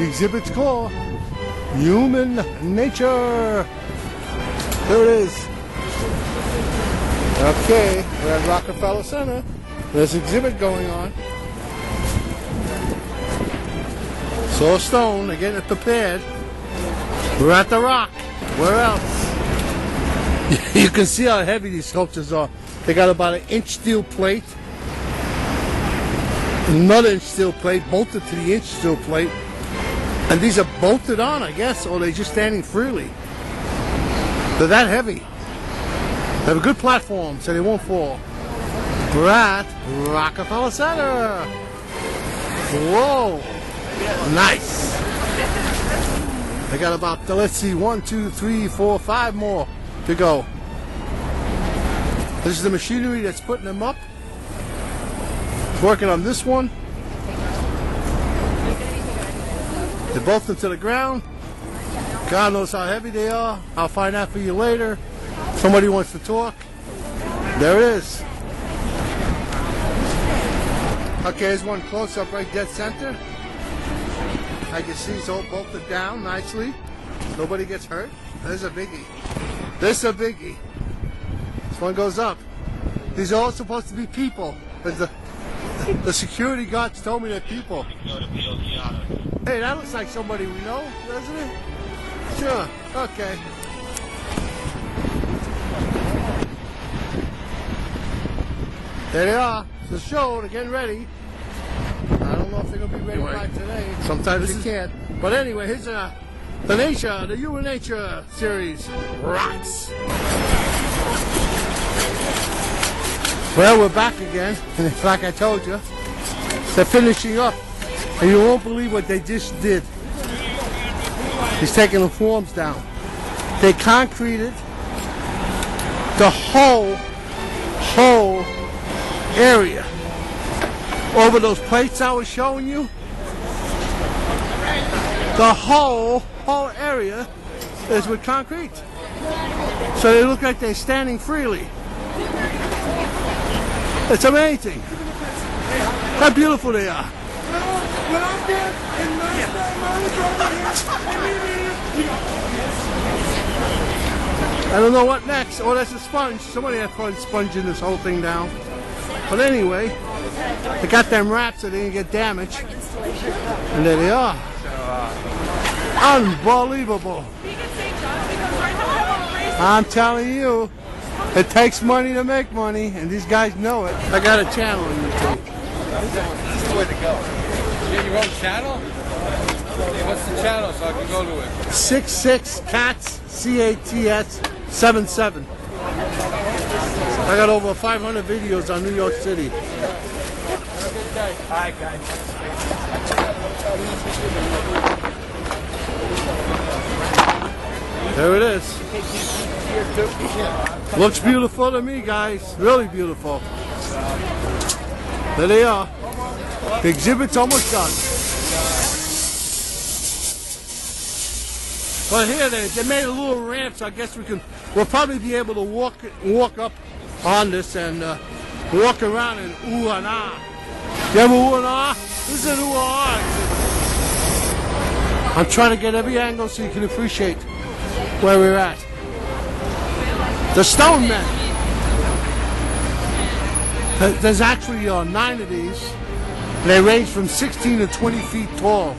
The exhibit's called Human Nature. Here it is. Okay, we're at Rockefeller Center. There's an exhibit going on. Soul Stone, they're getting it prepared. We're at the Rock. Where else? You can see how heavy these sculptures are. They got about an inch steel plate, another inch steel plate, bolted to the inch steel plate. And these are bolted on, I guess, or they're just standing freely. They're that heavy. They have a good platform, so they won't fall. We're at Rockefeller Center. Whoa. Nice. They got about, let's see, 1, 2, 3, 4, 5 more to go. This is the machinery that's putting them up. Working on this one. They bolted them to the ground. God knows how heavy they are. I'll find out for you later. Somebody wants to talk. There it is. Okay, here's one close up right dead center. I can see it's all bolted down nicely. Nobody gets hurt. There's a biggie. This is a biggie. This one goes up. These are all supposed to be people. The security guards told me they're people. Hey, that looks like somebody we know, doesn't it? Sure. Okay. There they are. It's the show. They're getting ready. I don't know if they're going to be ready by today. Sometimes they can't. But anyway, here's the Nature, the Human Nature series. Rocks. Well, we're back again. And like I told you, they're finishing up. And you won't believe what they just did. He's taking the forms down. They concreted the whole area. Over those plates I was showing you, the whole area is with concrete. So they look like they're standing freely. It's amazing. How beautiful they are. I don't know what next. Oh, that's a sponge. Somebody had fun sponging this whole thing down. But anyway, they got them wraps so they didn't get damaged. And there they are. Unbelievable. I'm telling you, it takes money to make money, and these guys know it. I got a channel on YouTube. This is the way to go. You get your own channel? What's the channel so I can go to it? 66 Cats, C-A-T-S 77. I got over 500 videos on New York City. Alright, guys. There it is. Looks beautiful to me, guys. Really beautiful. There they are. The exhibit's almost done. But here they made a little ramp, so I guess we'll probably be able to walk up on this and walk around and ooh and ah. You ever ooh and ah? This is an ooh and ah. I'm trying to get every angle so you can appreciate where we're at. The Stone Men. There's actually 9 of these. They range from 16 to 20 feet tall.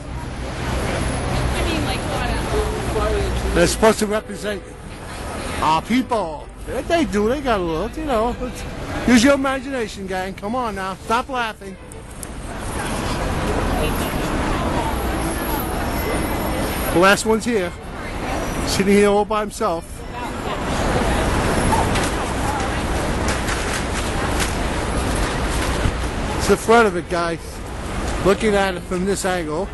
They're supposed to represent our people. They do. They got a little, you know. Use your imagination, gang. Come on now. Stop laughing. The last one's here. Sitting here all by himself. It's the front of it, guys. Looking at it from this angle.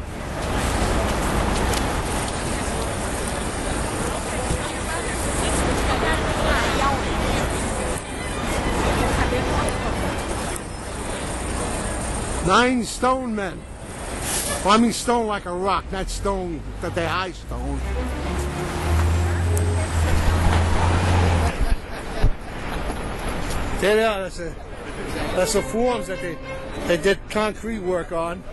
Nine stone men. Well, I mean stone like a rock, not stone that they high stone. There they are. That's the forms that they did concrete work on.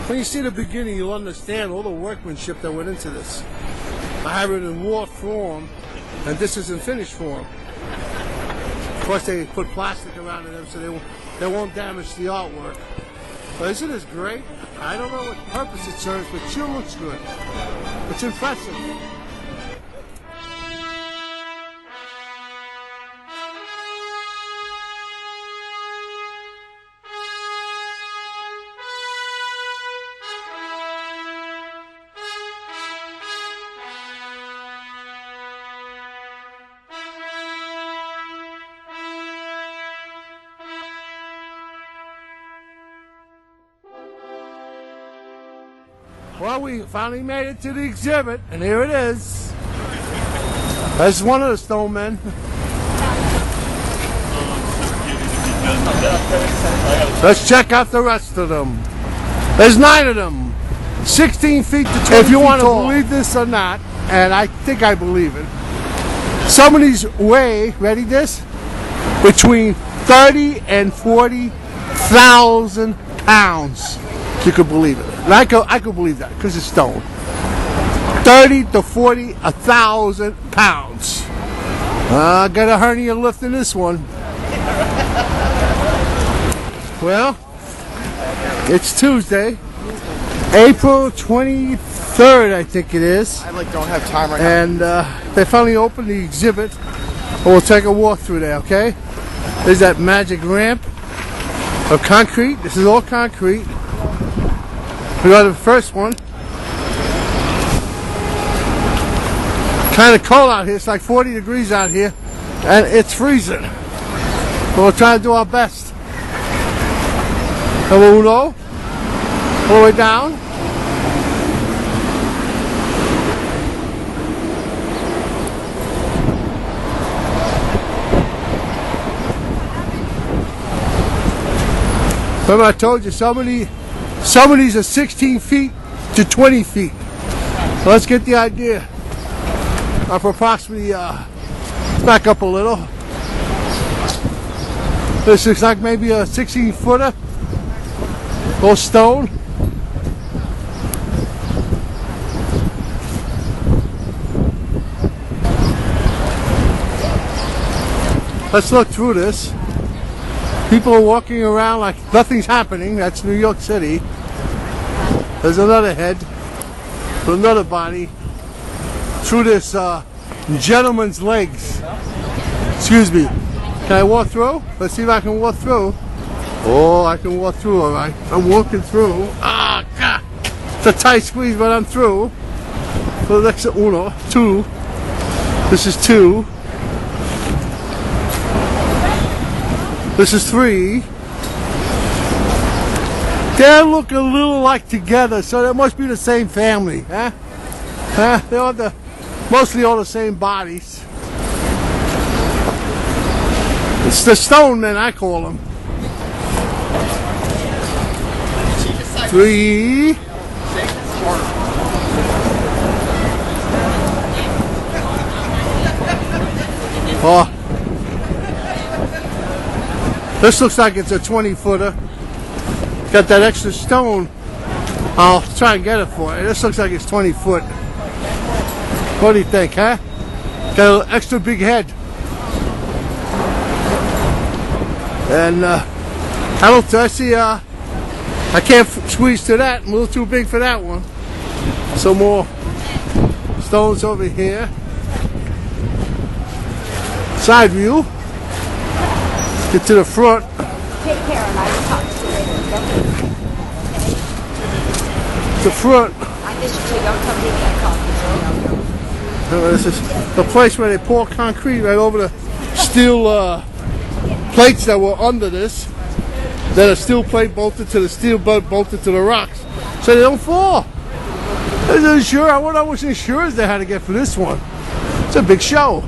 When you see the beginning, you'll understand all the workmanship that went into this. I have it in raw form, and this is in finished form. Of course, they put plastic around them so they won't damage the artwork. But isn't this great? I don't know what purpose it serves, but it sure looks good. It's impressive. Well, we finally made it to the exhibit, and here it is. That's one of the stone men. Let's check out the rest of them. There's 9 of them, 16 feet to 20 If you want to believe this or not, and I think I believe it, some of these weigh, ready this, between 30 and 40,000 pounds. You could believe it. And I could believe that because it's stone. 30 to 40, 1,000 pounds. I got a hernia lift in this one. Well, it's Tuesday, April 23rd, I think it is. I don't have time right now. And they finally opened the exhibit. We'll take a walk through there, okay? There's that magic ramp of concrete. This is all concrete. We got the first one. Kind of cold out here. It's like 40 degrees out here, and it's freezing. But we'll try to do our best. Number uno, all the way down. Remember I told you some of these are 16 feet to 20 feet. So let's get the idea. Up approximately, back up a little. This looks like maybe a 16-footer. All stone. Let's look through this. People are walking around like nothing's happening. That's New York City. There's another head with another body through this gentleman's legs. Excuse me. Can I walk through? Let's see if I can walk through. Oh, I can walk through, all right. I'm walking through. Ah, God. It's a tight squeeze, but I'm through. So that's uno, 2. This is 2. This is 3. They look a little like together, so they must be the same family, huh? They all mostly all the same bodies. It's the stone men, I call them. 3. Oh. This looks like it's a 20-footer. Got that extra stone. I'll try and get it for you. This looks like it's 20 foot. What do you think, huh? Got an extra big head. And I see, I can't squeeze to that. I'm a little too big for that one. Some more stones over here. Side view. Get to the front. Take care and I will talk to you later. The front. I guess you two don't come get that coffee. This is the place where they pour concrete right over the steel plates that were under this. Then a steel plate bolted to the steel boat bolted to the rocks, so they don't fall. I wasn't sure. I wasn't sure as they had to get for this one. It's a big show.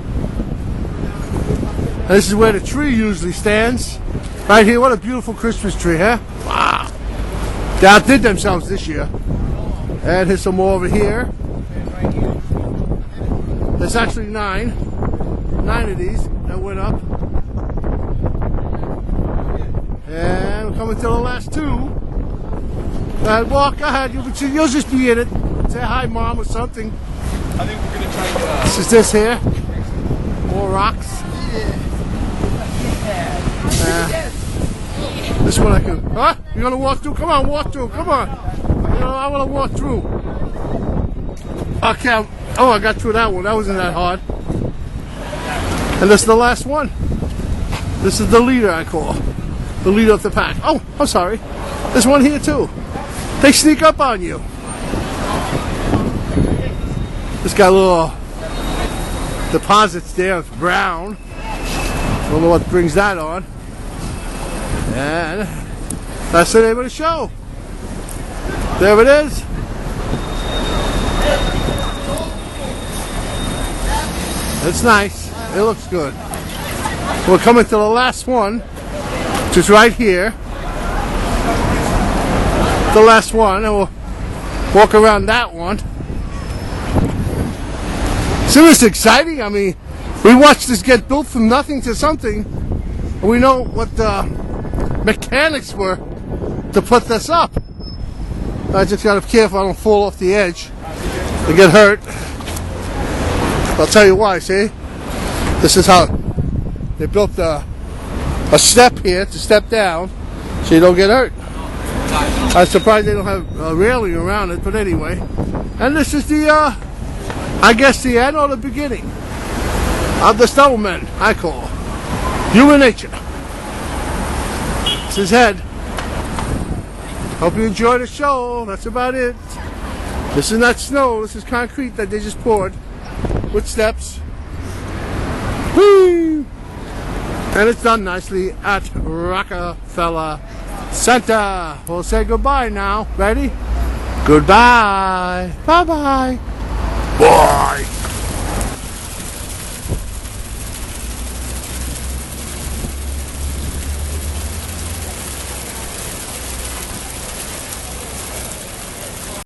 And this is where the tree usually stands. Right here. What a beautiful Christmas tree, huh? Wow. They outdid themselves this year. And here's some more over here. There's actually 9. 9 of these that went up. And we're coming to the last 2. Walk ahead. You'll just be in it. Say hi, Mom, or something. I think we're gonna try and get This is this here. More rocks. This one I can. Huh? You gonna walk through? Come on, walk through. Come on. I want to walk through. Okay. Oh, I got through that one. That wasn't that hard. And this is the last one. This is the leader, I call. The leader of the pack. Oh, I'm sorry. There's one here too. They sneak up on you. This got little deposits there. It's brown. Don't know what brings that on. And that's the name of the show. There it is. It's nice. It looks good. We're coming to the last one, which is right here. The last one, and we'll walk around that one. Isn't this exciting? I mean, we watched this get built from nothing to something, and we know what the mechanics were to put this up. I just gotta be careful I don't fall off the edge and get hurt. I'll tell you why, see? This is how they built a step here to step down so you don't get hurt. I'm surprised they don't have a railing around it, but anyway. And this is the, I guess the end or the beginning of the Stubblemen, I call. Human nature. It's his head. Hope you enjoy the show. That's about it. This is not snow. This is concrete that they just poured with steps. Whee! And it's done nicely at Rockefeller Center. We'll say goodbye now. Ready? Goodbye. Bye-bye. Bye.